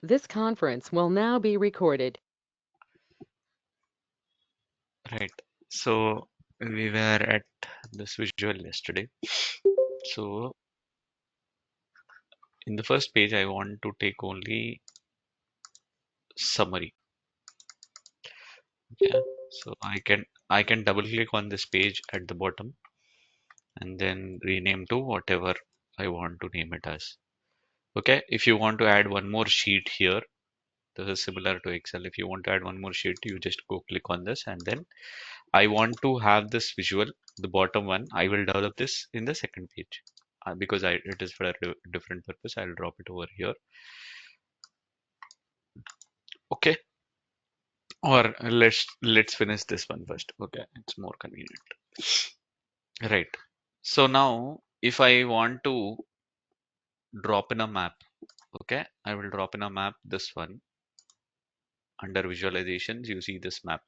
This conference will now be recorded. Right. So we were at this visual yesterday. So in the first page, I want to take only summary. Yeah. So I can double click on this page at the bottom and then rename to whatever I want to name it as. Okay. If you want to add one more sheet here, this is similar to Excel. If you want to add one more sheet, you just go click on this and then I want to have this visual, the bottom one. I will develop this in the second page because it is for a different purpose. I'll drop it over here. Okay. Or let's finish this one first. Okay, it's more convenient. Right. So now if I want to drop in a map, okay, I will drop in a map this one under visualizations. You see this map.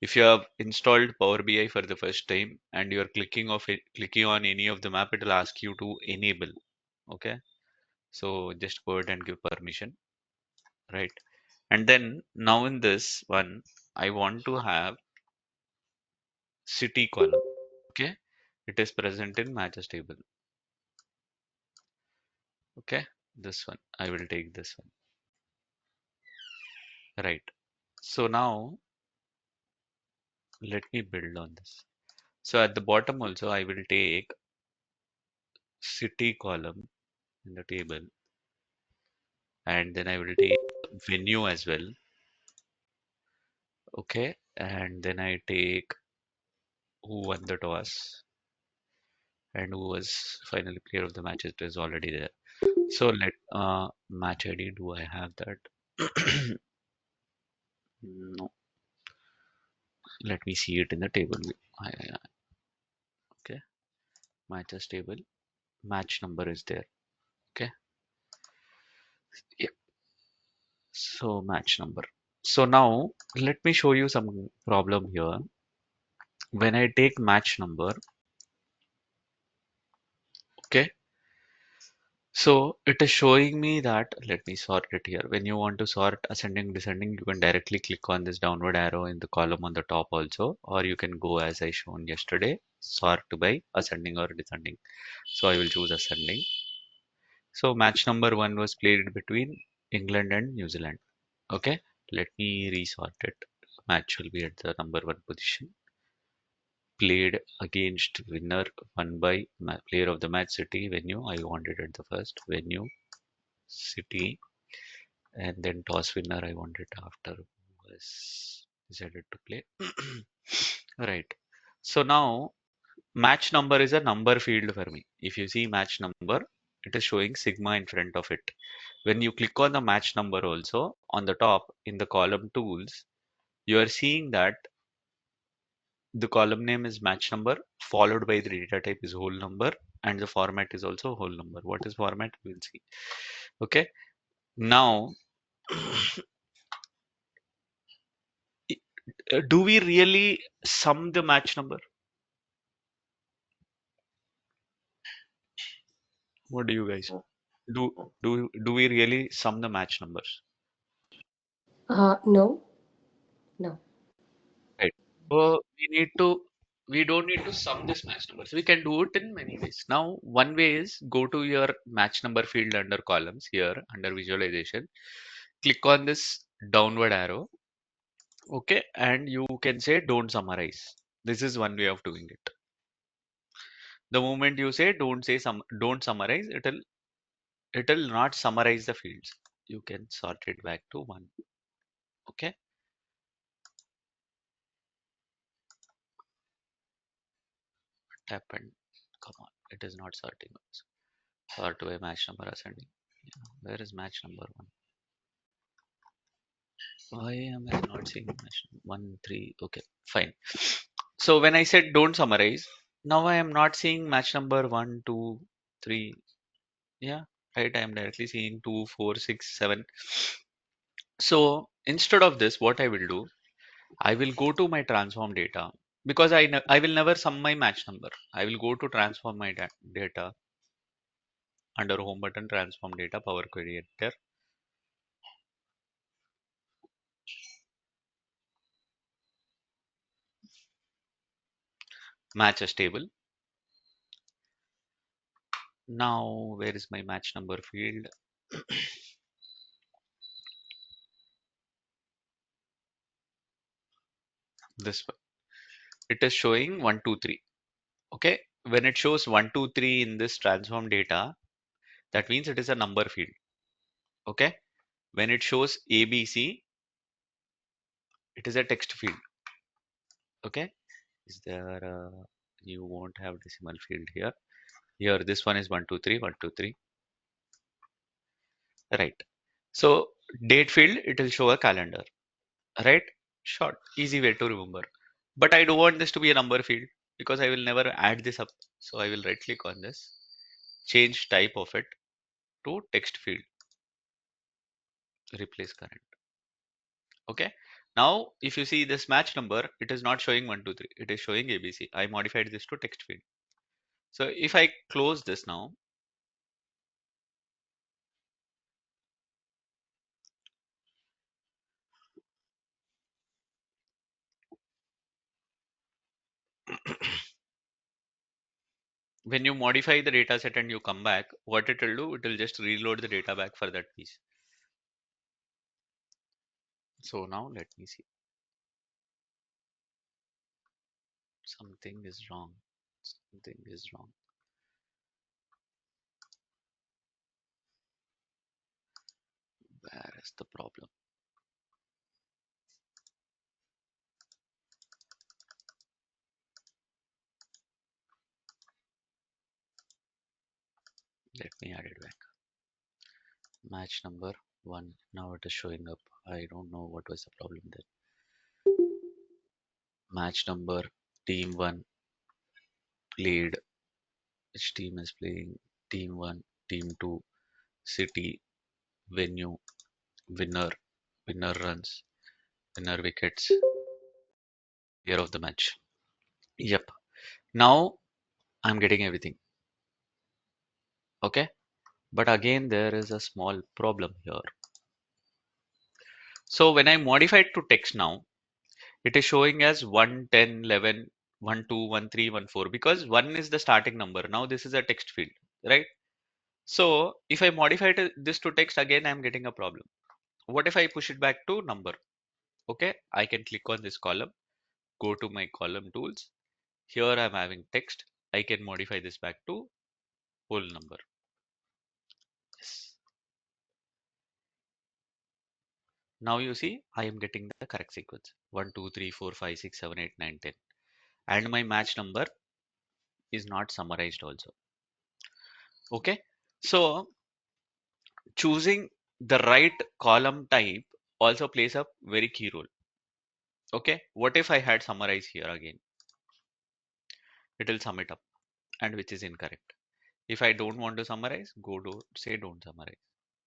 If you have installed Power BI for the first time and you are clicking on any of the map, it will ask you to enable. Okay, so just go ahead and give permission, right? And then now in this one, I want to have city column. Okay, it is present in matches table. Okay, this one I will take this one, right? So now let me build on this. So at the bottom also I will take city column in the table, and then I will take venue as well. Okay, and then I take who won the toss and who was finally player of the match. It is already there. So let match ID. Do I have that? No. Let me see it in the table. Okay, matches table. Match number is there. Okay. Yeah. So match number. So now let me show you some problem here. When I take match number, okay. So it is showing me that, let me sort it here. When you want to sort ascending, descending, you can directly click on this downward arrow in the column on the top also, or you can go as I shown yesterday, sort by ascending or descending. So I will choose ascending. So match number one was played between England and New Zealand. Okay, let me resort it. Match will be at the number one position. Played against winner won by player of the match city venue. I wanted at the first venue city, and then toss winner I wanted after was decided to play. Right. So now match number is a number field for me. If you see match number, it is showing sigma in front of it. When you click on the match number also on the top in the column tools, you are seeing that the column name is match number followed by the data type is whole number and the format is also whole number. What is format? We'll see. Okay. Now, do we really sum the match number? What do you guys do? Do we really sum the match numbers? No, no. Right. We don't need to sum this match numbers. We can do it in many ways. Now, one way is go to your match number field under columns here under visualization. Click on this downward arrow. Okay, and you can say don't summarize. This is one way of doing it. The moment you say don't summarize, it'll not summarize the fields. You can sort it back to one. Okay. Tap and come on. It is not sorting. Sort by match number ascending. Yeah, where is match number one? Why am I not seeing match one, three? Okay, fine. So when I said don't summarize, now I am not seeing match number one, two, three. Yeah, right. I am directly seeing 2, 4, 6, 7. So instead of this, what I will do, I will go to my transform data because I will never sum my match number. I will go to transform my data under home button, transform data, Power Query Editor. match as table. Now, where is my match number field? This one. It is showing 1, 2, 3. Okay. When it shows 1, 2, 3 in this transform data, that means it is a number field. Okay. When it shows ABC, it is a text field. Okay. Is there you won't have decimal field here. Here, this one is 1, 2, 3, 1, 2, 3. Right. So date field, it will show a calendar. Right? Short, easy way to remember. But I don't want this to be a number field because I will never add this up. So I will right click on this, change type of it to text field, replace current. Okay. Now, if you see this match number, it is not showing 1, 2, 3. It is showing ABC. I modified this to text field. So if I close this now, when you modify the data set and you come back, what it will do, it will just reload the data back for that piece. So now let me see. Something is wrong. Something is wrong. Where is the problem? Let me add it back. Match number 1. Now it is showing up. I don't know what was the problem there. Match number team 1 played. Which team is playing? Team 1, team 2, city, venue, winner, winner runs, winner wickets, year of the match. Yep. Now I'm getting everything. Okay. But again, there is a small problem here. So when I modify it to text now, it is showing as 1, 10, 11, 1, 2, 1, 3, 1, 4 because 1 is the starting number. Now this is a text field, right? So if I modify this to text again, I'm getting a problem. What if I push it back to number? Okay, I can click on this column, go to my column tools. Here I'm having text. I can modify this back to whole number. Yes. Now you see I am getting the correct sequence 1, 2, 3, 4, 5, 6, 7, 8, 9, 10. And my match number is not summarized also. Okay, so choosing the right column type also plays a very key role. Okay, what if I had summarize here again? It will sum it up and which is incorrect. If I don't want to summarize, go to say don't summarize.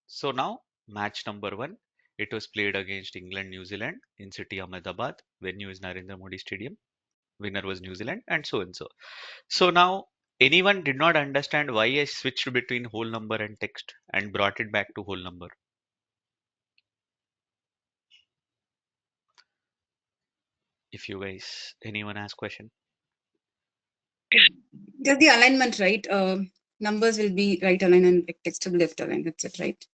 So now match number 1, it was played against England, New Zealand in city Ahmedabad. Venue is Narendra Modi Stadium. Winner was New Zealand and so and so. So now anyone did not understand why I switched between whole number and text and brought it back to whole number. If you guys, anyone has question? Just the alignment, right? Numbers will be right aligned and text will be left aligned. That's it, right?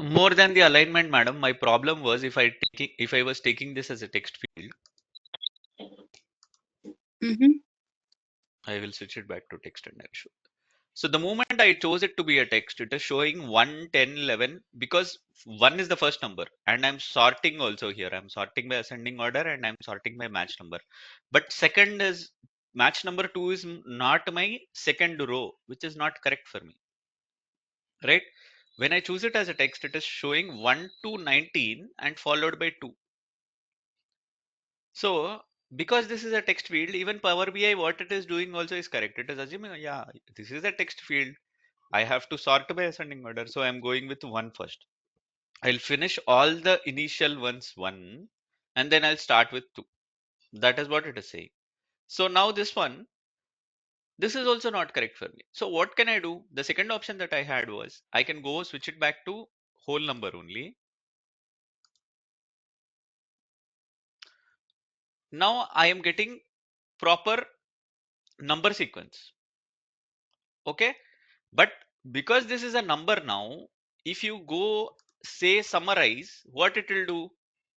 More than the alignment, madam, my problem was if I was taking this as a text field, I will switch it back to text and I'll show. So the moment I chose it to be a text, it is showing 1, 10, 11 because 1 is the first number and I'm sorting also here. I'm sorting by ascending order and I'm sorting by match number. But second is match number 2 is not my second row, which is not correct for me, right? When I choose it as a text, it is showing 1 to 19 and followed by 2. So because this is a text field, even Power BI, what it is doing also is correct. It is assuming, yeah, this is a text field. I have to sort by ascending order. So I'm going with 1 first. I'll finish all the initial ones 1 and then I'll start with 2. That is what it is saying. So now this one, this is also not correct for me. So what can I do? The second option that I had was I can go switch it back to whole number only. Now I am getting proper number sequence. Okay, but because this is a number now, if you go say summarize, what it will do,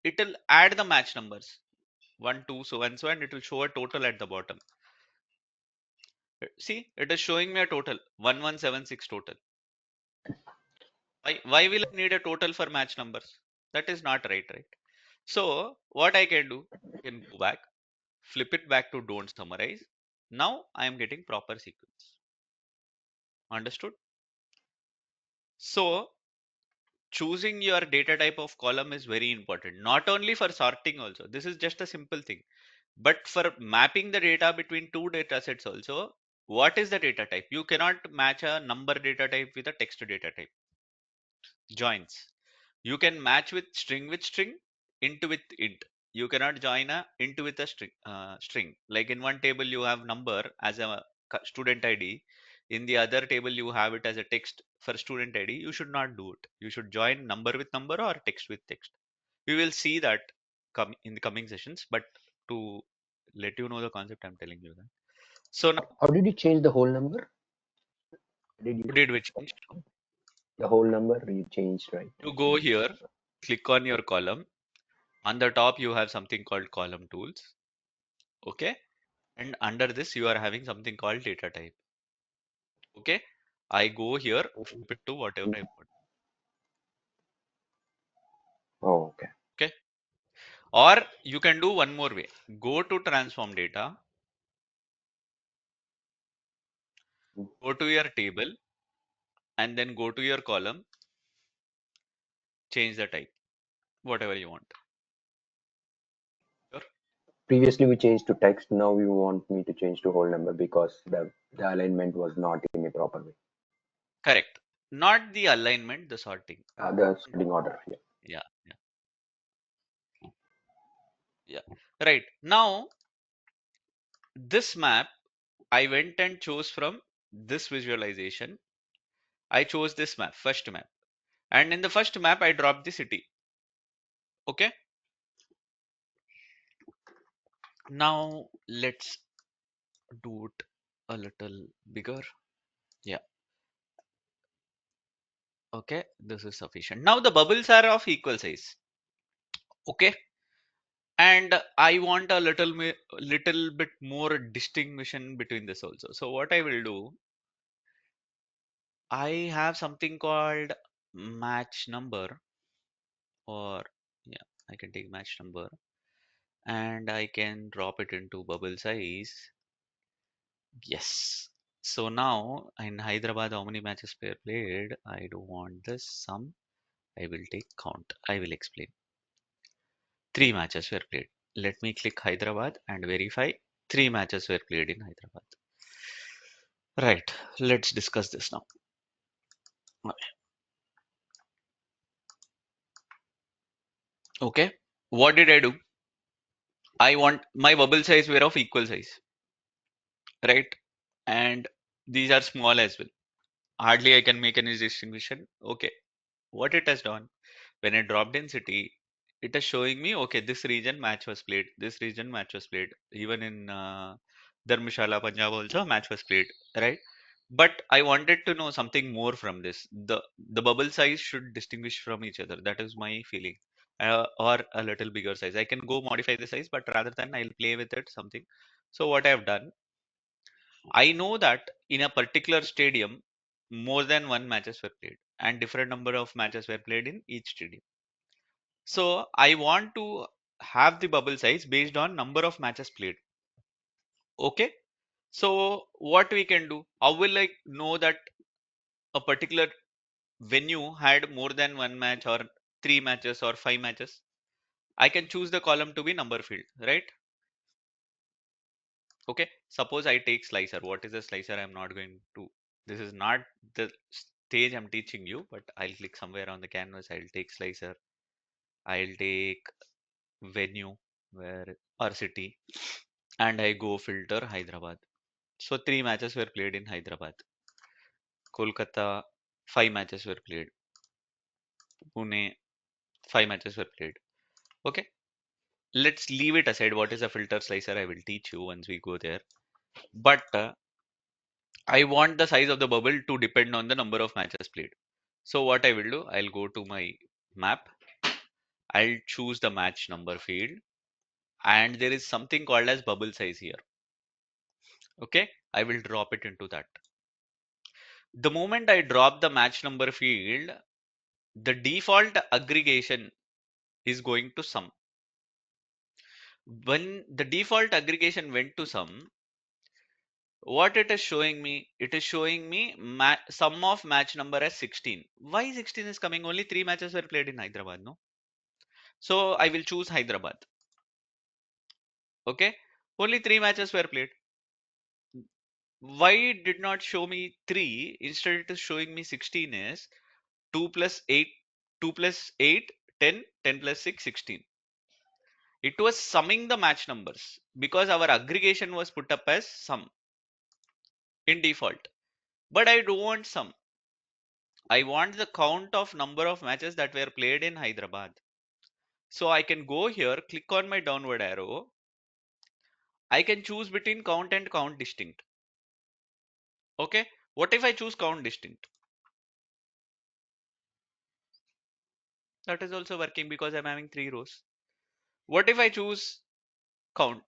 it will add the match numbers 1 2 so and so, and it will show a total at the bottom. See, it is showing me a total 1176 total. Why will I need a total for match numbers? That is not right, right? So what I can do, I can go back, flip it back to don't summarize. Now I am getting proper sequence. Understood? So choosing your data type of column is very important, not only for sorting also. This is just a simple thing, but for mapping the data between two data sets also. What is the data type? You cannot match a number data type with a text data type. Joins. You can match with string, int with int. You cannot join a int with a string. Like in one table you have number as a student ID. In the other table you have it as a text for student ID. You should not do it. You should join number with number or text with text. We will see that come in the coming sessions. But to let you know the concept, I'm telling you that. So now, How did you change the whole number? Did you what did we change? the whole number you changed, right? You go here, click on your column. On the top, you have something called column tools. Okay. And under this, you are having something called data type. Okay. I go here, flip it to whatever I want. Oh, okay. Okay. Or you can do one more way. Go to transform data, go to your table, and then go to your column, change the type, whatever you want. Sure. Previously we changed to text. Now you want me to change to whole number because the alignment was not in a proper way. Correct. Not the alignment, the sorting. The sorting order. Yeah. Yeah. Yeah. Yeah. Right. Now, this map, I went and chose from this visualization. I chose this map, first map. And in the first map, I dropped the city. Okay. Now let's do it a little bigger. Yeah. Okay. This is sufficient. Now the bubbles are of equal size. Okay. And I want a little bit more distinction between this also. So what I will do, I have something called match number, or yeah, I can take match number and I can drop it into bubble size. Yes. So now in Hyderabad, how many matches were played? I don't want this sum. I will take count. I will explain. 3 matches were played. Let me click Hyderabad and verify 3 matches were played in Hyderabad. Right. Let's discuss this now. Okay. What did I do? I want my bubble size were of equal size. Right. And these are small as well. Hardly I can make any distinction. Okay. What it has done, when I dropped in city, it is showing me, okay, this region match was played, this region match was played. Even in Dharmshala, Punjab also match was played, right? But I wanted to know something more from this. The bubble size should distinguish from each other. That is my feeling. Or a little bigger size. I can go modify the size, but rather than I'll play with it something. So what I have done, I know that in a particular stadium, more than one matches were played, and different number of matches were played in each stadium. So I want to have the bubble size based on number of matches played. Okay. So what we can do? How will I know that a particular venue had more than one match or 3 matches or 5 matches? I can choose the column to be number field, right? Okay. Suppose I take slicer. What is a slicer? I'm not going to. This is not the stage I'm teaching you, but I'll click somewhere on the canvas. I'll take slicer. I'll take venue where or city, and I go filter Hyderabad. So 3 matches were played in Hyderabad. Kolkata, 5 matches were played. Pune, 5 matches were played. Okay. Let's leave it aside. What is a filter slicer? I will teach you once we go there. But I want the size of the bubble to depend on the number of matches played. So what I will do, I'll go to my map. I'll choose the match number field, and there is something called as bubble size here. Okay, I will drop it into that. The moment I drop the match number field, the default aggregation is going to sum. When the default aggregation went to sum, what it is showing me, it is showing me sum of match number as 16. Why 16 is coming? Only 3 matches were played in Hyderabad, no? So I will choose Hyderabad. Okay, only 3 matches were played. Why it did not show me 3, instead it is showing me 16 is 2 plus 8, 2 plus 8, 10, 10 plus 6, 16. It was summing the match numbers because our aggregation was put up as sum in default. But I don't want sum. I want the count of number of matches that were played in Hyderabad. So I can go here, click on my downward arrow. I can choose between count and count distinct. Okay. What if I choose count distinct? That is also working because I'm having 3 rows. What if I choose count?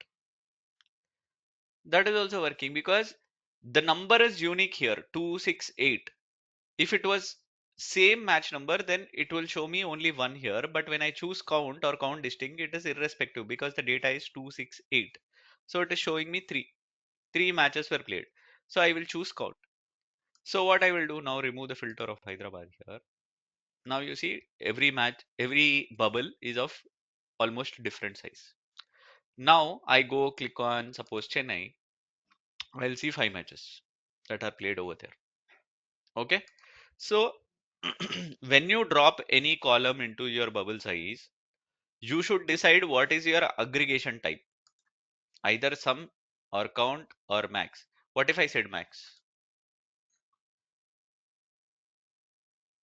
That is also working because the number is unique here, 268. If it was same match number, then it will show me only 1 here. But when I choose count or count distinct, it is irrespective because the data is 268. So it is showing me 3. 3 matches were played. So I will choose count. So what I will do now, remove the filter of Hyderabad here. Now you see every match, every bubble is of almost different size. Now I go click on suppose Chennai. I'll see 5 matches that are played over there. Okay. So when you drop any column into your bubble size, you should decide what is your aggregation type, either sum or count or max. What if I said max?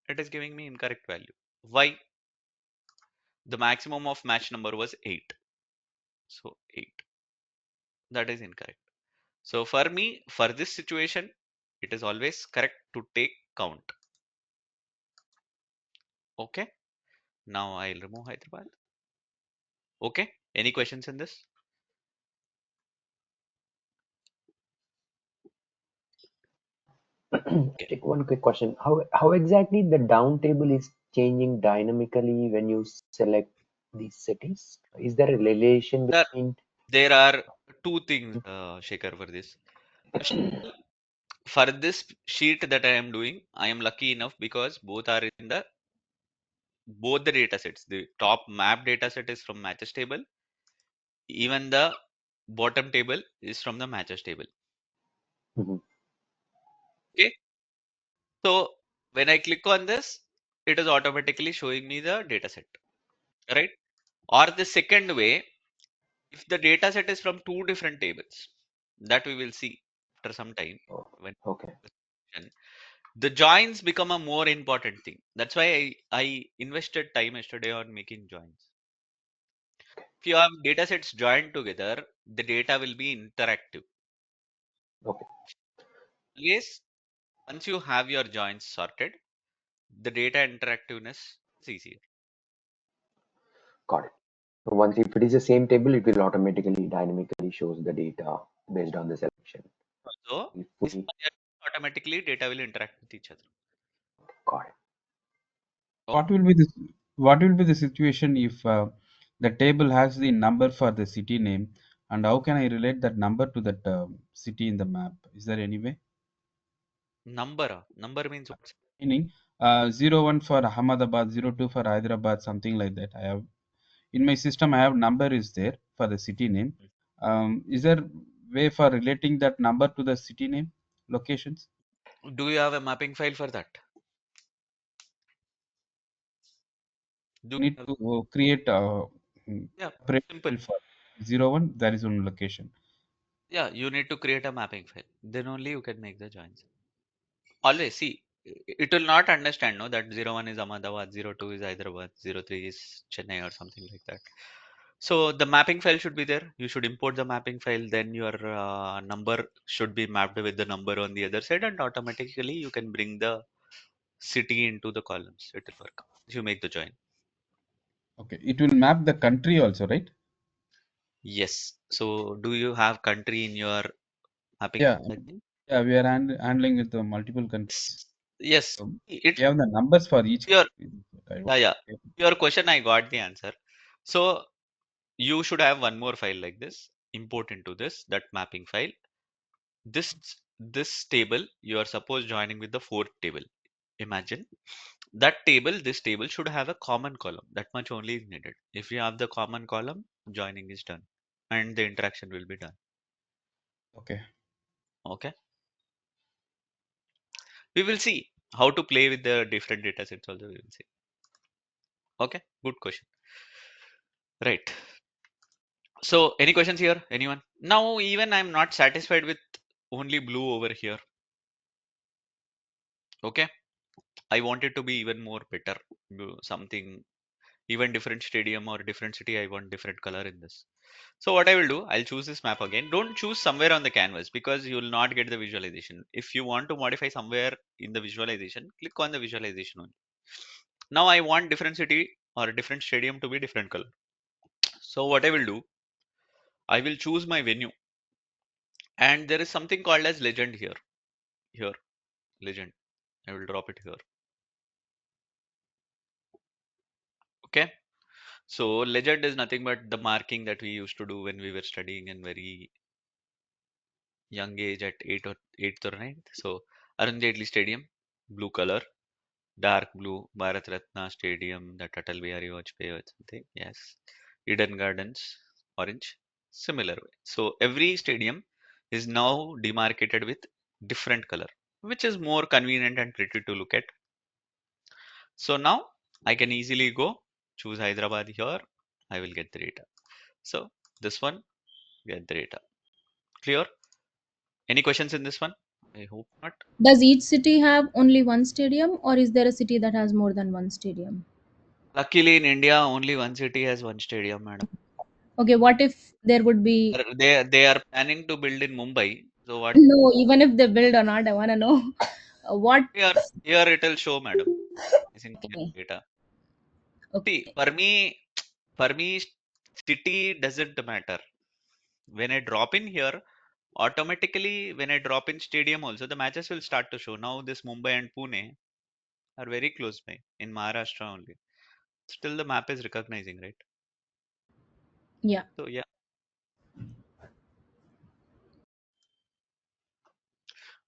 It is giving me incorrect value. Why? The maximum of match number was 8. So 8. That is incorrect. So for me, for this situation, it is always correct to take count. Okay. Now I'll remove Hyderabad. Okay. Any questions in this? Okay. Take one quick question. How exactly the down table is changing dynamically when you select these cities? Is there a relation There, between? there are two things, Shekhar, for this. First, for this sheet that I am doing, I am lucky enough because both are in the both the data sets. The top map data set is from matches table. Even the bottom table is from the matches table. Mhm. Okay. So when I click on this, it is automatically showing me the data set. Right? Or the second way, if the data set is from two different tables, that we will see after some time Oh, when okay. the joins become a more important thing. That's why I invested time yesterday on making joins. If you have data sets joined together, the data will be interactive. Okay. Yes, once you have your joins sorted, the data interactiveness is easier. Got it. So once if it is the same table, it will automatically dynamically shows the data based on the selection. So If this we automatically data will interact with each other. got it. Okay. What will be the situation if the table has the number for the city name, and how can I relate that number to that city in the map? Is there any way? Number means what? Meaning 01 for Ahmedabad, 02 for Hyderabad, something like that. I have in my system. I have number is there for the city name. Is there way for relating that number to the city name locations? Do you have a mapping file for that? Do You need you have, to create a yeah, separate simple. file for 01. There is one location. Yeah, you need to create a mapping file. Then only you can make the joins. Always see, it will not understand, no, that 01 is Ahmedabad, 02 is Hyderabad, 03 is Chennai or something like that. So the mapping file should be there. You should import the mapping file. Then your number should be mapped with the number on the other side, and automatically you can bring the city into the columns. It will work. If you make the join. Okay, it will map the country also, right? Yes. So do you have country in your mapping Yeah, plugin? yeah, we are handling with the multiple countries. Yes. So It's we have the numbers for each your country. I yeah, yeah. okay. Your question, I got the answer. So you should have one more file like this. Import into this that mapping file. This table you are supposed joining with the fourth table. Imagine that table. This table should have a common column. That much only is needed. If you have the common column, joining is done, and the interaction will be done. Okay. Okay. We will see how to play with the different data sets also. We will see. Okay. Good question. Right. So, any questions here? Anyone? Now, even I'm not satisfied with only blue over here. Okay. I want it to be even more better. Something, even different stadium or different city. I want different color in this. So what I will do, I'll choose this map again. Don't choose somewhere on the canvas because you will not get the visualization. If you want to modify somewhere in the visualization, click on the visualization only. Now I want different city or different stadium to be different color. So what I will do, I will choose my venue, and there is something called as legend here. Here, legend. I will drop it here. Okay. So legend is nothing but the marking that we used to do when we were studying in very young age at 8th or 9th. So Arun Jaitley Stadium, blue color, dark blue, Bharat Ratna Stadium, the Atal Bihari Vajpayee or something. Yes. Eden Gardens, orange. Similar way. So every stadium is now demarcated with different color, which is more convenient and pretty to look at. So now I can easily go choose Hyderabad here. I will get the data. So this one, get the data. Clear? Any questions in this one? I hope not. Does each city have only one stadium, or is there a city that has more than one stadium? Luckily in India, only one city has one stadium, madam. Okay, what if there would be They are planning to build in Mumbai. So what no, even if they build or not, I want to know what. here it will show, madam. Is in Okay, data. See, okay, for me, city doesn't matter. When I drop in here, automatically when I drop in stadium also, the matches will start to show. Now this Mumbai and Pune are very close by in Maharashtra only. Still the map is recognizing, right? yeah. So yeah.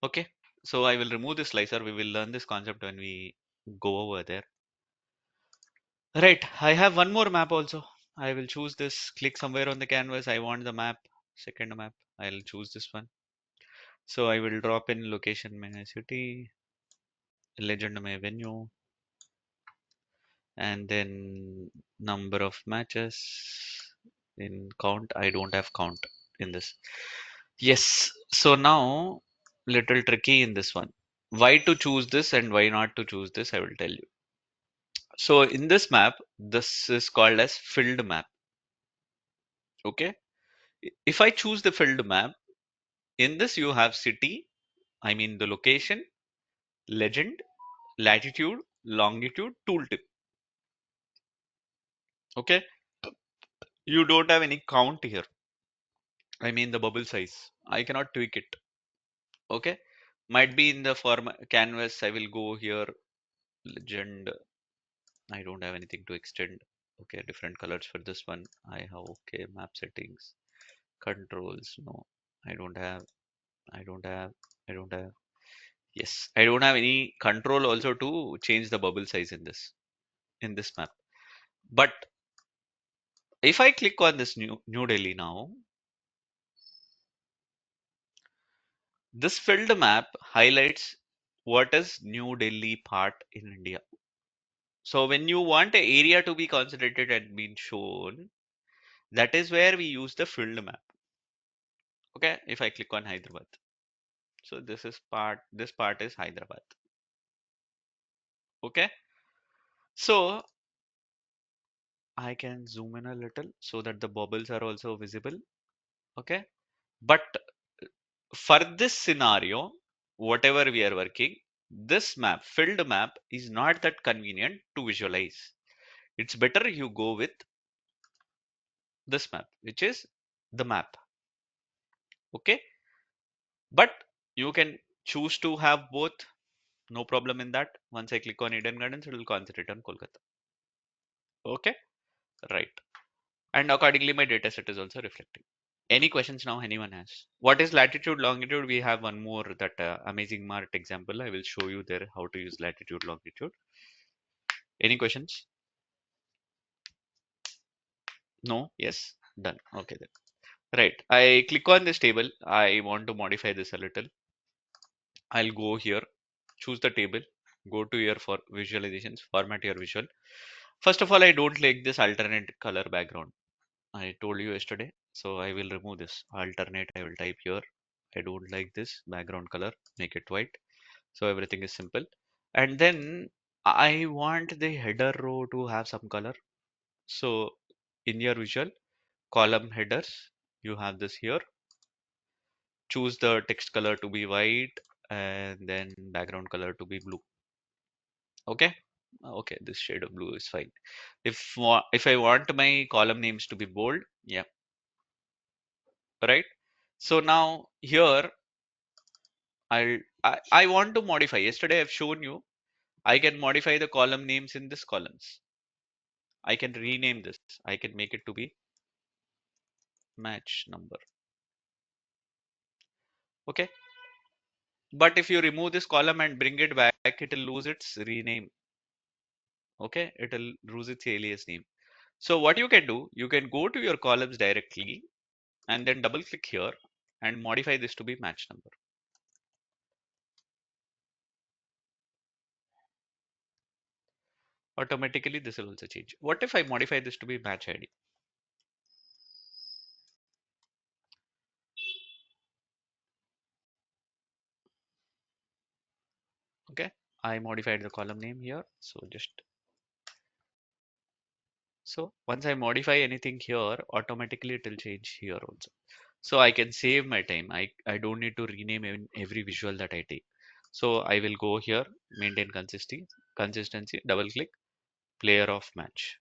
Okay. So I will remove this slicer. We will learn this concept when we go over there. Right. I have one more map also. I will choose this. Click somewhere on the canvas. I want the map. Second map. I'll choose this one. So I will drop in location my city, legend my venue, and then number of matches in count. I don't have count in this. Yes. So now little tricky in this one. Why to choose this and why not to choose this, I will tell you. So in this map, this is called as filled map. Okay. If I choose the filled map, in this you have city, I mean the location, legend, latitude, longitude, tooltip. Okay. You don't have any count here. I mean the bubble size. I cannot tweak it. Okay. Might be in the form canvas. I will go here. Legend. I don't have anything to extend. Okay. Different colors for this one. I have okay. Map settings. Controls. No. I don't have. I don't have. I don't have. Yes. I don't have any control also to change the bubble size in this map. But if I click on this New Delhi now, this filled map highlights what is New Delhi part in India. So when you want an area to be concentrated and been shown, that is where we use the filled map. Okay, if I click on Hyderabad. So this part is Hyderabad. Okay. So I can zoom in a little so that the bubbles are also visible. Okay. But for this scenario, whatever we are working, this map, filled map, is not that convenient to visualize. It's better you go with this map, which is the map. Okay. But you can choose to have both. No problem in that. Once I click on Eden Gardens, it will concentrate on Kolkata. Okay. Right. And accordingly, my data set is also reflecting. Any questions now anyone has? What is latitude, longitude? We have one more, that amazing mart example. I will show you there how to use latitude, longitude. Any questions? No? Yes? Done. Okay then. Right. I click on this table. I want to modify this a little. I'll go here, choose the table, go to here for visualizations, format your visual. First of all, I don't like this alternate color background. I told you yesterday. So I will remove this alternate. I will type here. I don't like this background color. Make it white. So everything is simple. And then I want the header row to have some color. So in your visual column headers, you have this here. Choose the text color to be white and then background color to be blue. Okay. Okay, this shade of blue is fine. If I want my column names to be bold, yeah, right. So now here I want to modify. Yesterday I've shown you I can modify the column names in this columns. I can rename this. I can make it to be match number. Okay. But if you remove this column and bring it back, it will lose its rename. Okay. It will lose its alias name. So what you can do, you can go to your columns directly and then double click here and modify this to be match number. Automatically this will also change. What if I modify this to be match ID? Okay. I modified the column name here. So once I modify anything here, automatically it will change here also. So I can save my time. I don't need to rename every visual that I take. So I will go here, maintain consistency, double click, player of match.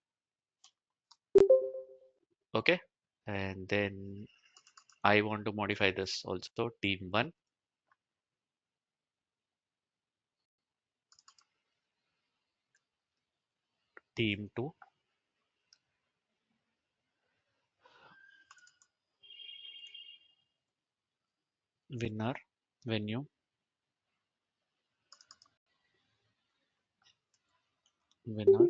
Okay. And then I want to modify this also, team 1. Team 2. Winner, venue, winner.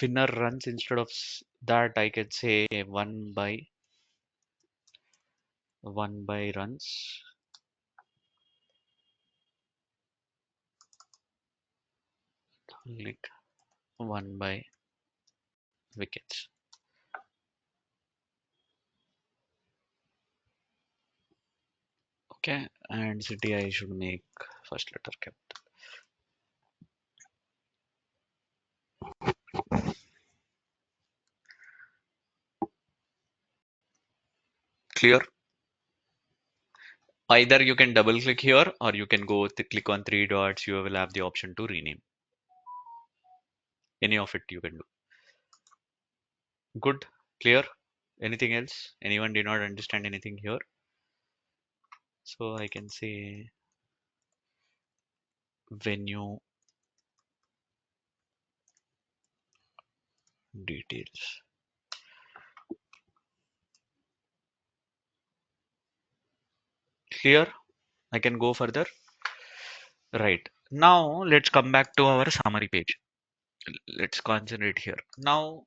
Winner runs, instead of that I can say 1 by runs. Click 1 by wickets. Okay, and city I should make first letter capital. Clear? Either you can double click here or you can go click on 3 dots. You will have the option to rename. Any of it you can do. Good, clear? Anything else? Anyone did not understand anything here? So I can say venue details. Clear? I can go further. Right. Now let's come back to our summary page. Let's concentrate here. Now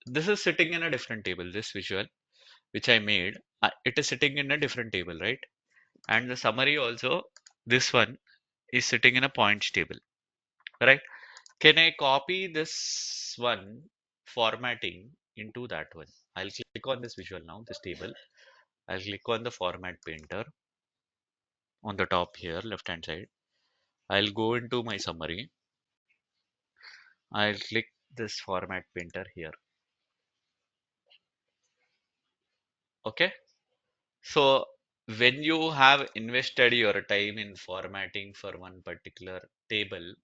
this is sitting in a different table. This visual which I made, it is sitting in a different table, right? And the summary also, this one is sitting in a points table, right? Can I copy this one formatting into that one? I'll click on this visual now, this table. I'll click on the format painter on the top here, left hand side. I'll go into my summary. I'll click this format painter here. Okay. So when you have invested your time in formatting for one particular table,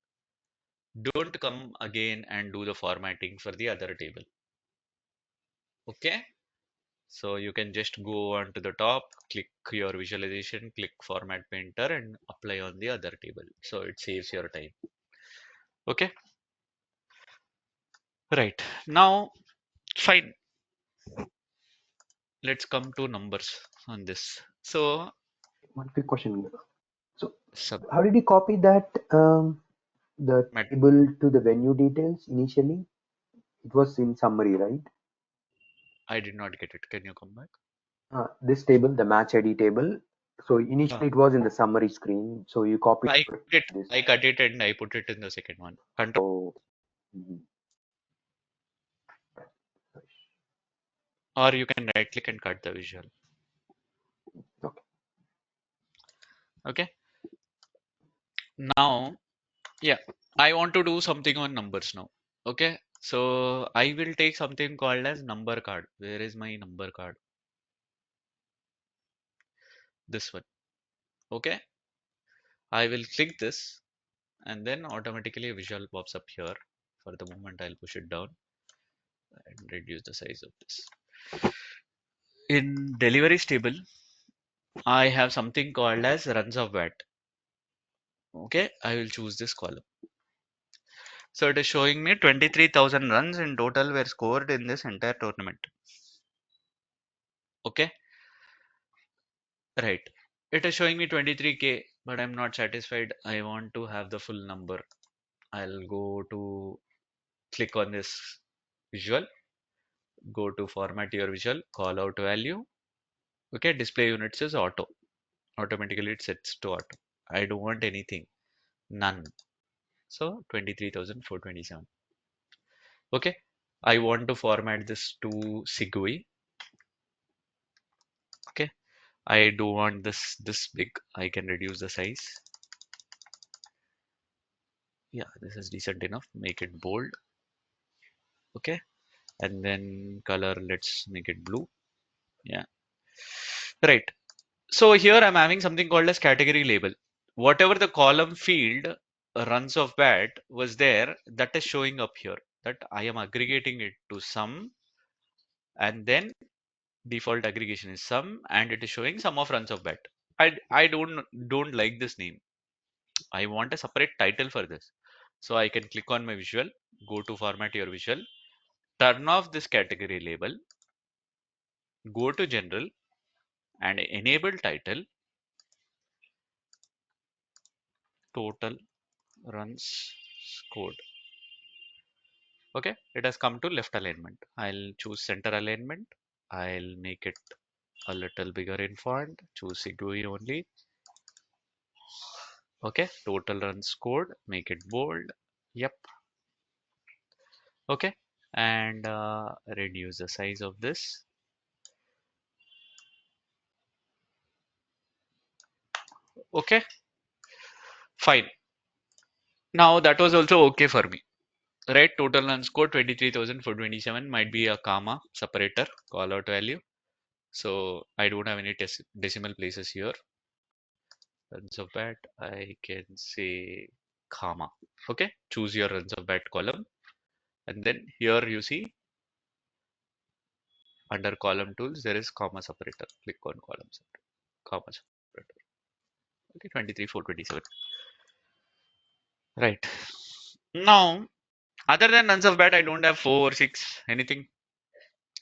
don't come again and do the formatting for the other table. Okay. So you can just go on to the top, click your visualization, click format painter and apply on the other table. So it saves your time. Okay. Right. Now, fine. Let's come to numbers on this. So One quick question. So submat, how did you copy that the table to the venue details initially? It was in summary, right? I did not get it. Can you come back? This table, the match ID table. So initially it was in the summary screen. So you copied this. I cut it and I put it in the second one. Control. Oh, mhm. Or you can right click and cut the visual. Okay. Okay. Now, yeah, I want to do something on numbers now. Okay. So I will take something called as number card. Where is my number card? This one. Okay. I will click this and then automatically a visual pops up here. For the moment, I'll push it down and reduce the size of this. In deliveries table, I have something called as runs of bat. Okay, I will choose this column. So it is showing me 23,000 runs in total were scored in this entire tournament. Okay, right. It is showing me 23K, but I'm not satisfied. I want to have the full number. I'll go to click on this visual, go to format your visual, call out value. Okay, display units is auto. Automatically it sets to auto. I don't want anything, none. So 23,427. Okay, I want to format this to SIGUI. Okay, I do want this big. I can reduce the size. Yeah, this is decent enough. Make it bold. Okay, and then color, let's make it blue. Yeah, right. So here I'm having something called as category label. Whatever the column field runs of bat was there, that is showing up here. That I am aggregating it to sum, and then default aggregation is sum, and it is showing sum of runs of bat. I don't like this name. I want a separate title for this. So I can click on my visual, go to format your visual, turn off this category label, go to general and enable title total runs scored. Okay, it has come to left alignment. I'll choose center alignment. I'll make it a little bigger in font, choose GUI only. Okay, total runs scored, make it bold. Yep. Okay, and reduce the size of this. Okay, fine. Now that was also okay for me, right? Total runs scored 23,427 might be a comma separator, call out value. So I don't have any decimal places here. Runs of bat, I can say comma. Okay, choose your runs of bat column, and then here you see under column tools there is comma separator. Click on column separator, comma separator. Okay, 23,427. Right. Now, other than runs of bat, I don't have 4 or 6 anything.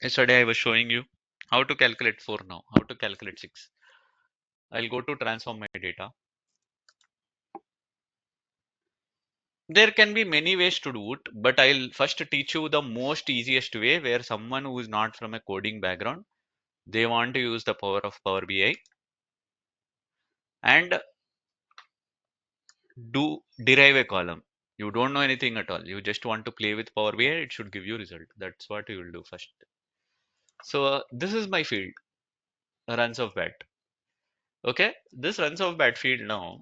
Yesterday I was showing you how to calculate 4 now, how to calculate 6. I'll go to transform my data. There can be many ways to do it, but I'll first teach you the most easiest way where someone who is not from a coding background, they want to use the power of Power BI and derive a column. You don't know anything at all. You just want to play with Power BI, it should give you result. That's what you will do first. So this is my field, runs of bat. Okay, this runs of bat field now.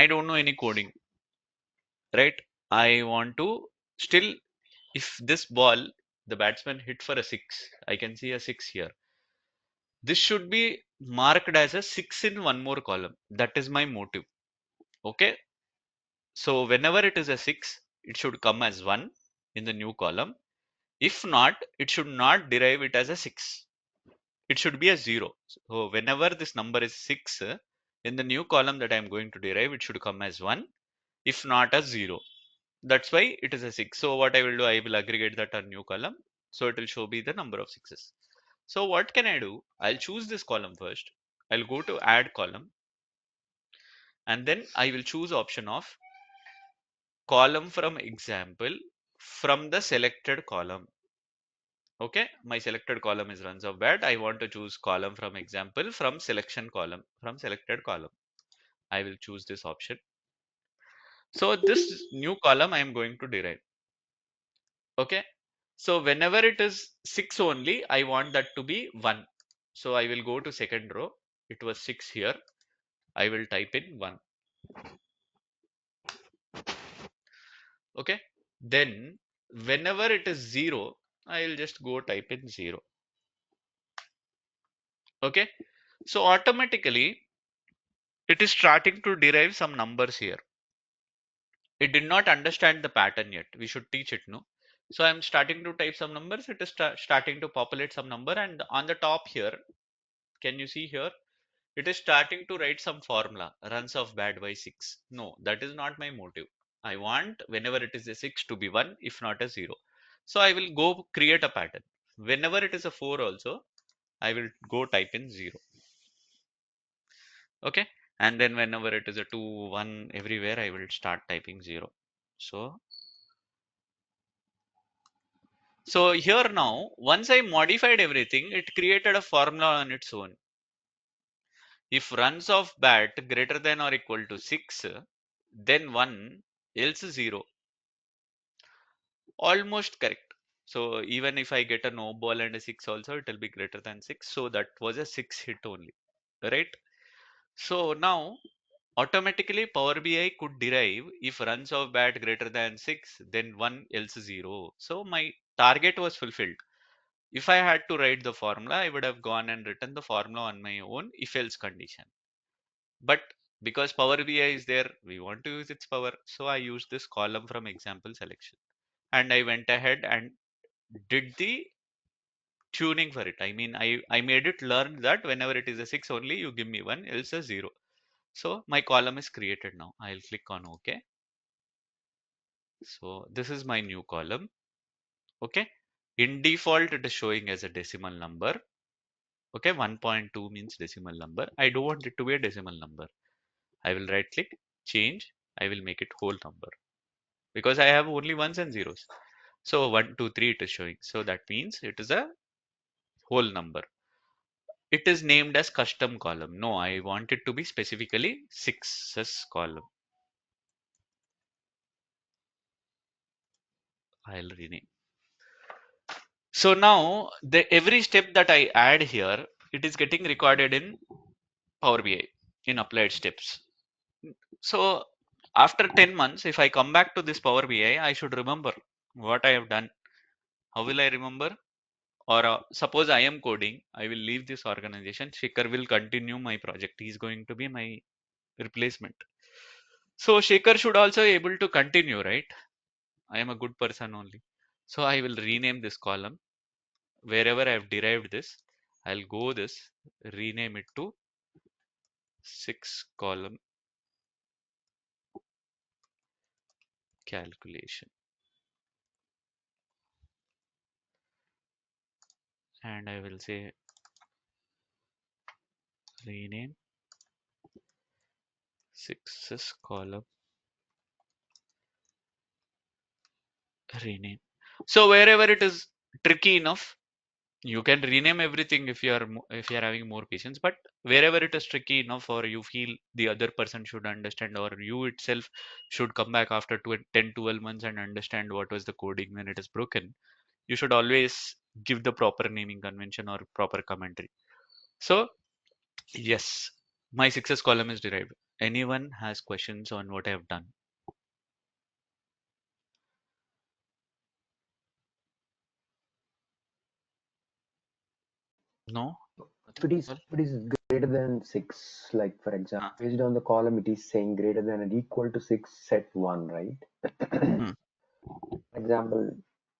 I don't know any coding, right? I want to still, if this ball, the batsman hit for a 6, I can see a 6 here. This should be marked as a 6 in one more column. That is my motive. Okay. So whenever it is a 6, it should come as 1 in the new column. If not, it should not derive it as a 6. It should be a 0. So whenever this number is 6, in the new column that I am going to derive, it should come as 1, if not as 0. That's why it is a 6. So what I will do, I will aggregate that on new column. So it will show me the number of 6s. So what can I do? I'll choose this column first. I'll go to add column, and then I will choose option of column from example from the selected column. Okay, my selected column is runs of bad. I want to choose column from example from selection column, from selected column. I will choose this option. So this new column I am going to derive. Okay, so whenever it is 6 only, I want that to be 1. So I will go to second row. It was 6 here. I will type in 1. Okay, then whenever it is 0, I will just go type in 0. Okay, so automatically it is starting to derive some numbers here. It did not understand the pattern yet. We should teach it, no? So I'm starting to type some numbers. It is starting to populate some number, and on the top here, can you see here? It is starting to write some formula, runs of bad by 6. No, that is not my motive. I want whenever it is a 6 to be 1, if not a 0. So I will go create a pattern. Whenever it is a 4 also, I will go type in 0. Okay. And then whenever it is a 2, 1, everywhere, I will start typing 0. So here now, once I modified everything, it created a formula on its own. If runs of bat greater than or equal to 6, then 1, else 0. Almost correct. So even if I get a no ball and a 6 also, it will be greater than 6. So that was a 6 hit only, right? So now automatically Power BI could derive if runs of bat greater than 6, then 1, else 0. So my target was fulfilled. If I had to write the formula, I would have gone and written the formula on my own if else condition. But because Power BI is there, we want to use its power. So I used this column from example selection. And I went ahead and did the tuning for it. I mean, I made it learn that whenever it is a 6 only, you give me 1, else a 0. So my column is created now. I'll click on OK. So this is my new column. Okay. In default, it is showing as a decimal number. Okay, 1.2 means decimal number. I don't want it to be a decimal number. I will right click, change. I will make it whole number because I have only ones and zeros. So 1, 2, 3 it is showing. So that means it is a whole number. It is named as custom column. No, I want it to be specifically 6s column. I'll rename. So now every step that I add here, it is getting recorded in Power BI in applied steps. So after 10 months, if I come back to this Power BI, I should remember what I have done. How will I remember? Or suppose I am coding, I will leave this organization. Shekhar will continue my project. He is going to be my replacement. So Shekhar should also be able to continue, right? I am a good person only. So I will rename this column. Wherever I have derived this, I'll go this, rename it to 6 column calculation. And I will say rename 6s column rename. So wherever it is tricky enough, you can rename everything if you are if you are having more patience. But wherever it is tricky enough, or you feel the other person should understand, or you itself should come back after 10, 12 months and understand what was the coding when it is broken, you should always give the proper naming convention or proper commentary. So yes, My success column is derived. Anyone has questions on what I have done? No? If it Nothing at is all? if it is greater than 6, like for example, Huh. based on the column, it is saying greater than or equal to 6, set 1, right? Hmm. For example,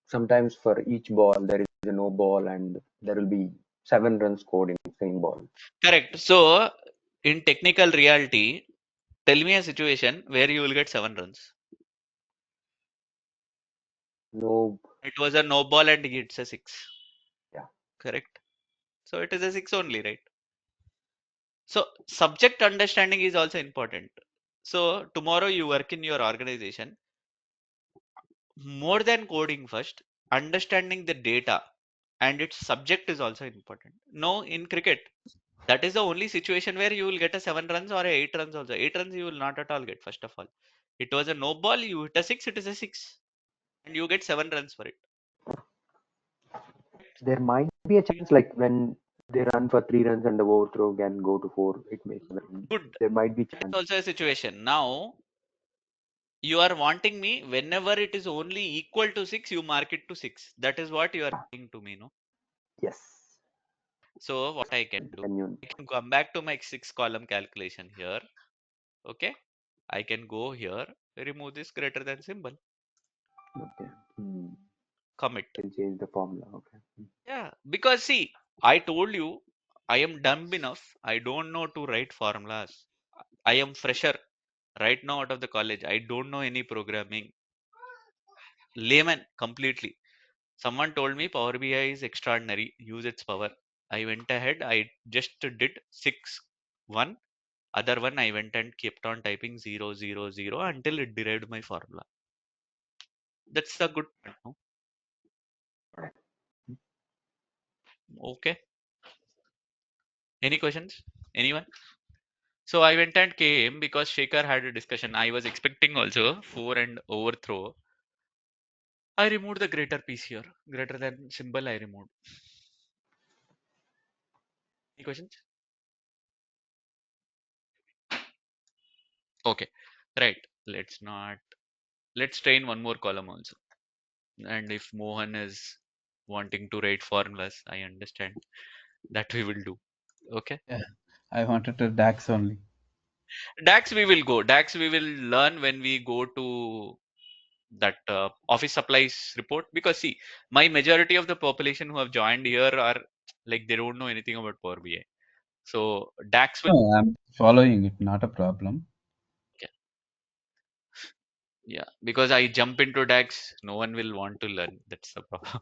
sometimes for each ball there is a no ball and there will be 7 runs scored in the same ball. Correct. So, in technical reality, tell me a situation where you will get 7 runs. No, It was a no ball and it's a 6. yeah, Correct. So, it is a 6 only, right? So, subject understanding is also important. So, tomorrow you work in your organization, more than coding first, understanding the data and its subject is also important. No, in cricket, that is the only situation where you will get a 7 runs or a 8 runs also. 8 runs you will not at all get, first of all. It was a no ball, you hit a 6, it is a 6. And you get 7 runs for it. there might be a chance like when they run for 3 runs and the overthrow can go to 4. It may Good. there might be That is chance. also a situation. Now, you are wanting me, whenever it is only equal to 6, you mark it to 6. That is what you are saying to me, no? Yes, So, what I can do, when you I can come back to my 6 column calculation here. Okay. I can go here, remove this greater than symbol, okay, commit. can change the formula. Okay. Yeah, because see, I told you I am dumb enough. I don't know to write formulas. I am fresher right now out of the college. I don't know any programming. Layman completely. Someone told me Power BI is extraordinary. Use its power. I went ahead. I just did 6 1. Other one I went and kept on typing 0 0 0 until it derived my formula. That's the good part. No? Okay. Any questions? Anyone? So I went and came because Shaker had a discussion. I was expecting also 4 and overthrow. I removed the greater piece here. Greater than symbol I removed. Any questions? Okay. Right. Let's train one more column also. And if Mohan is wanting to write formulas, I understand that we will do. Okay. Yeah, I wanted to DAX only. DAX we will go. DAX we will learn when we go to that office supplies report, because see, my majority of the population who have joined here are like they don't know anything about Power BI. So DAX will, No, I'm following it, not a problem. okay, yeah, because I jump into DAX, no one will want to learn. That's the problem.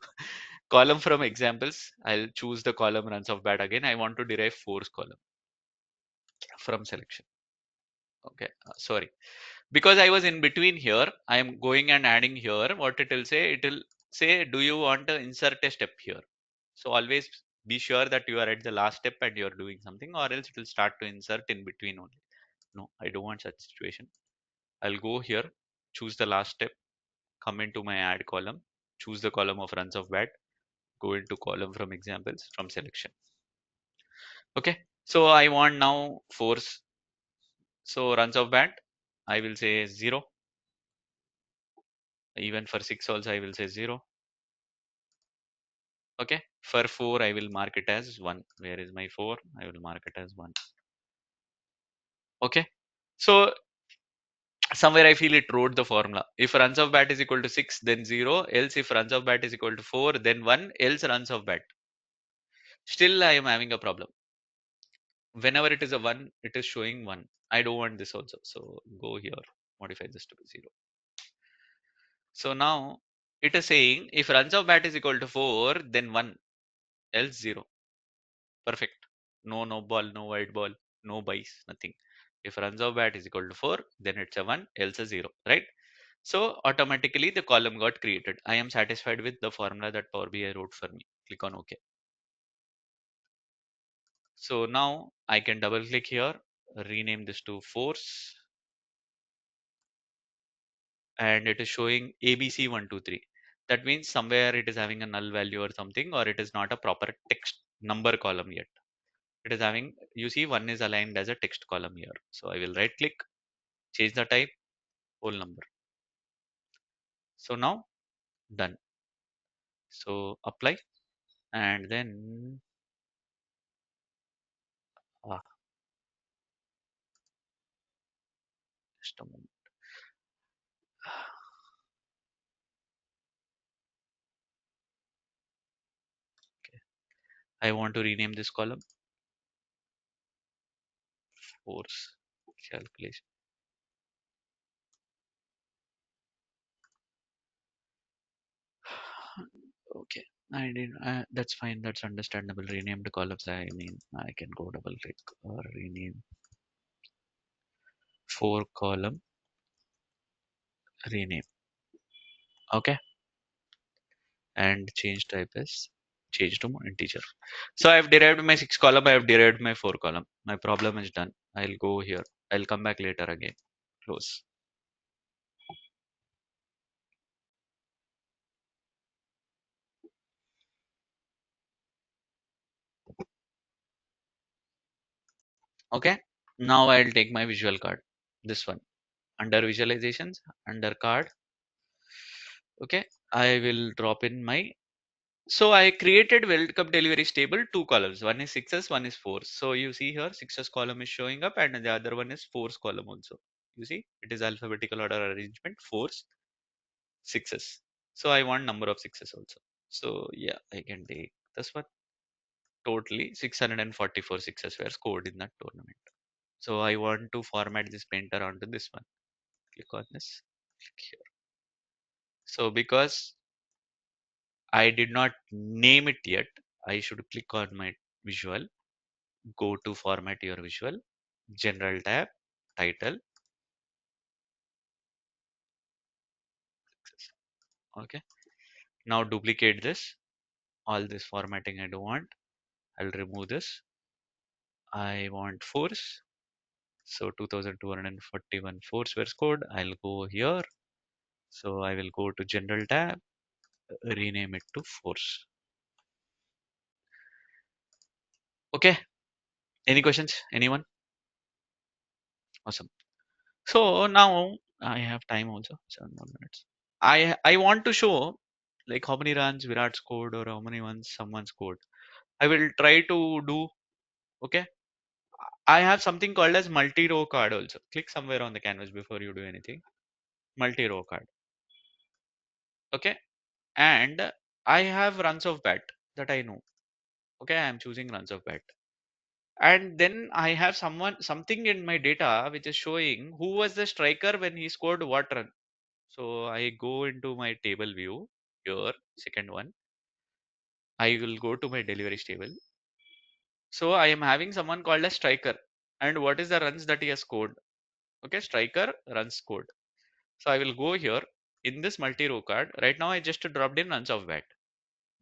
Column from examples. I'll choose the column runs of bad again. I want to derive force column from selection. Okay, sorry. Because I was in between here, I am going and adding here. What it will say, do you want to insert a step here? So always be sure that you are at the last step and you are doing something, or else it will start to insert in between only. No, I don't want such situation. I'll go here, choose the last step, come into my add column, choose the column of runs of bat, go into column from examples from selection. Okay, so I want now force. So runs of bat, I will say 0. Even for 6 also I will say 0. Okay, for 4 I will mark it as 1. Where is my 4? I will mark it as 1. Okay, so somewhere I feel it wrote the formula. If runs of bat is equal to 6, then 0. Else if runs of bat is equal to 4, then 1. Else runs of bat. Still I am having a problem. Whenever it is a 1, it is showing 1. I don't want this also. So go here, modify this to be 0. So now it is saying if runs of bat is equal to 4, then 1. Else 0. Perfect. No ball, no white ball, no buys, nothing. If runs of bat is equal to 4, then it's a 1, else a 0, right? So automatically the column got created. I am satisfied with the formula that Power BI wrote for me. Click on OK. So now I can double click here, rename this to force, and it is showing ABC123. That means somewhere it is having a null value or something, or it is not a proper text number column yet. It is having, you see, one is aligned as a text column here. So I will right click, change the type, whole number. So now done. So apply, and then ah, just a moment. Okay. I want to rename this column force calculation. Okay. I did. That's fine. That's understandable. Rename the columns. I mean, I can go double click or rename 4 column rename. Okay, and change type as change to integer. So I have derived my 6 column. I have derived my 4 column. My problem is done. I'll go here. I'll come back later again. Close. Okay. Now I'll take my visual card. This one under visualizations, under card. Okay. I will drop in my. So I created welcome deliveries table 2 columns. One is sixes, one is fours. So you see here sixes column is showing up and the other one is fours column also. You see it is alphabetical order arrangement, fours, sixes. So I want number of sixes also. So yeah, I can take this one. Totally 644 sixes were scored in that tournament. So I want to format this painter onto this one. Click on this. Click here. So because I did not name it yet, I should click on my visual, go to format your visual, general tab, title. Okay. Now duplicate this. All this formatting I don't want. I'll remove this. I want force. So 2241 force were scored. I'll go here. So I will go to general tab, rename it to force. Okay. Any questions? Anyone? Awesome. So now I have time also, 7 more minutes. I want to show like how many runs Virat scored or how many runs someone scored. I will try to do. Okay. I have something called as multi-row card also. Click somewhere on the canvas before you do anything. Multi-row card. Okay. And I have runs of bat that I know. Okay. I am choosing runs of bat. And then I have something in my data which is showing who was the striker when he scored what run. So I go into my table view here, second one. I will go to my deliveries table. So I am having someone called as striker. And what is the runs that he has scored? Okay, striker runs scored. So I will go here in this multi-row card. Right now I just dropped in runs of bat.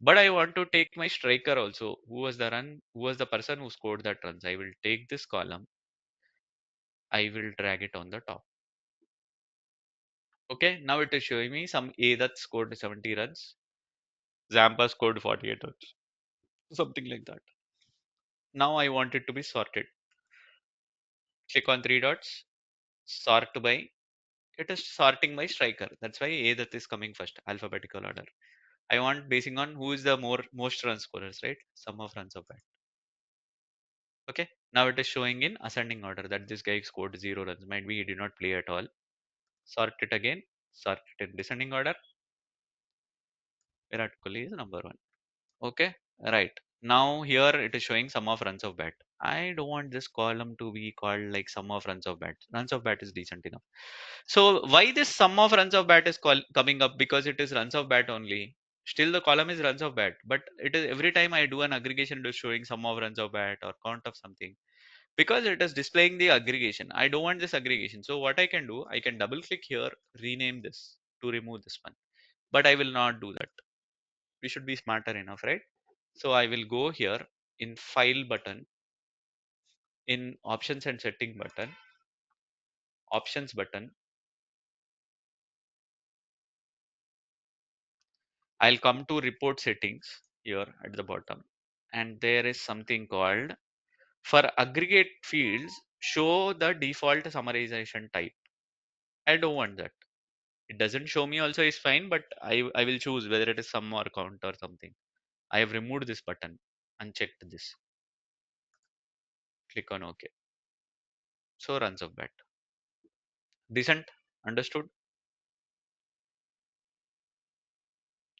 But I want to take my striker also. Who was the person who scored that runs? I will take this column. I will drag it on the top. Okay, now it is showing me some A that scored 70 runs. Zampa scored 48 runs. Something like that. Now I want it to be sorted. Click on 3 dots. Sort by. It is sorting by striker. That's why A that is coming first. Alphabetical order. I want basing on who is the most run scorers, right? Sum of runs of bat. Okay. Now it is showing in ascending order that this guy scored 0 runs. Might be he did not play at all. Sort it again. Sort it in descending order. Virat Kohli is number 1. Okay. Right. Now here it is showing sum of runs of bat. I don't want this column to be called like sum of runs of bat. Runs of bat is decent enough. So why this sum of runs of bat is coming up? Because it is runs of bat only. Still the column is runs of bat, but it is every time I do an aggregation, it is showing sum of runs of bat or count of something, because it is displaying the aggregation. I don't want this aggregation. So what I can do, I can double click here, rename this to remove this one, but I will not do that. We should be smarter enough, right? So I will go here in file button, in options and setting button, options button. I'll come to report settings here at the bottom, and there is something called For aggregate fields, show the default summarization type. I don't want that. It doesn't show me also is fine, but I will choose whether it is sum or count or something. I have removed this button, unchecked this. Click on OK. So runs of that. Decent? Understood?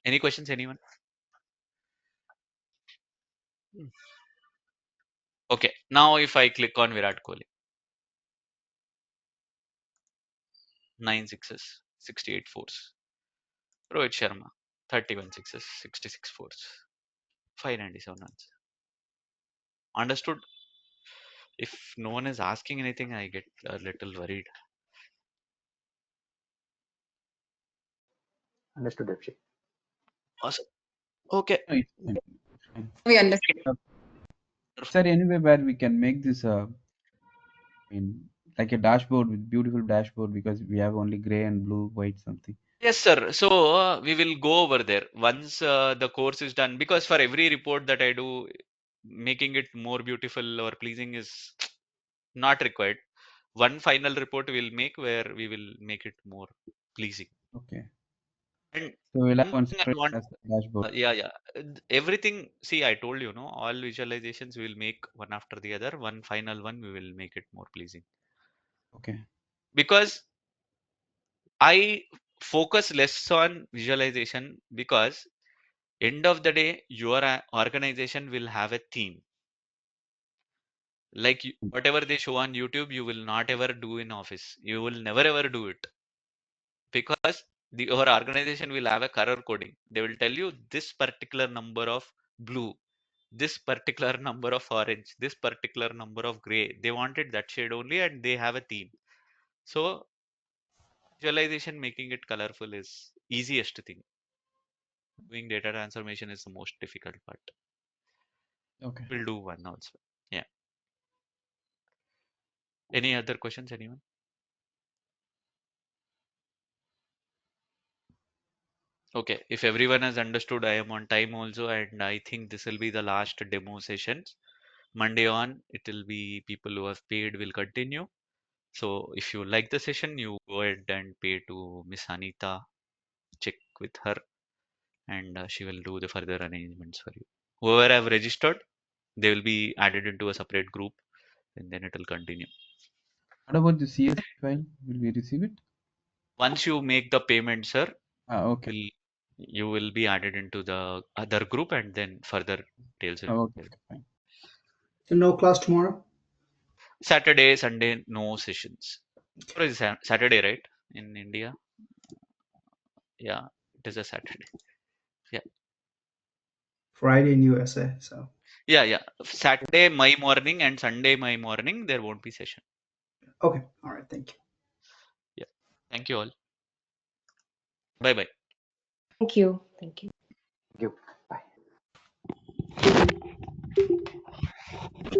Any questions, anyone? Okay. Now if I click on Virat Kohli, 9 sixes, 68 fours. Rohit Sharma, 31 sixes, 66 fours. 597 runs. Understood? If no one is asking anything, I get a little worried. Understood, Abhishek. Awesome. Okay. No, it's fine. It's fine. We understand. Is there any way where we can make this I mean, like a dashboard with beautiful dashboard, because we have only gray and blue, white something. Yes, sir. So we will go over there once the course is done, because for every report that I do, making it more beautiful or pleasing is not required. One final report we'll make where we will make it more pleasing. Okay. And So we'll have one one thing I separate want, dashboard. yeah. Everything. See, I told you, no, all visualizations we will make one after the other. One final one we will make it more pleasing, Okay. because I focus less on visualization, because end of the day your organization will have a theme. Like whatever they show on YouTube, you will not ever do in office. You will never ever do it, because your organization will have a color coding. They will tell you this particular number of blue, this particular number of orange, this particular number of gray. They wanted that shade only, and they have a theme. So visualization, making it colorful, is easiest thing. Doing data transformation is the most difficult part. Okay. We'll do one also. Yeah. Any other questions, anyone? Okay, if everyone has understood, I am on time also, and I think this will be the last demo sessions. Monday on, it will be people who have paid will continue. So if you like the session, you go ahead and pay to Miss Anita, check with her, and she will do the further arrangements for you. Whoever have registered, they will be added into a separate group, and then it will continue. What about the CSV file? Will we receive it? Once you make the payment, sir, Okay. you will be added into the other group, and then further details will be Okay. there. Fine. So no class tomorrow? Saturday, Sunday, no sessions. Tomorrow is Saturday, right? In India. Yeah, it is a Saturday. Yeah. Friday in USA, so. Yeah. Saturday, my morning, and Sunday, my morning, there won't be session. Okay, all right, thank you. Yeah. Thank you all. Bye-bye. Thank you. Thank you. Thank you. Bye.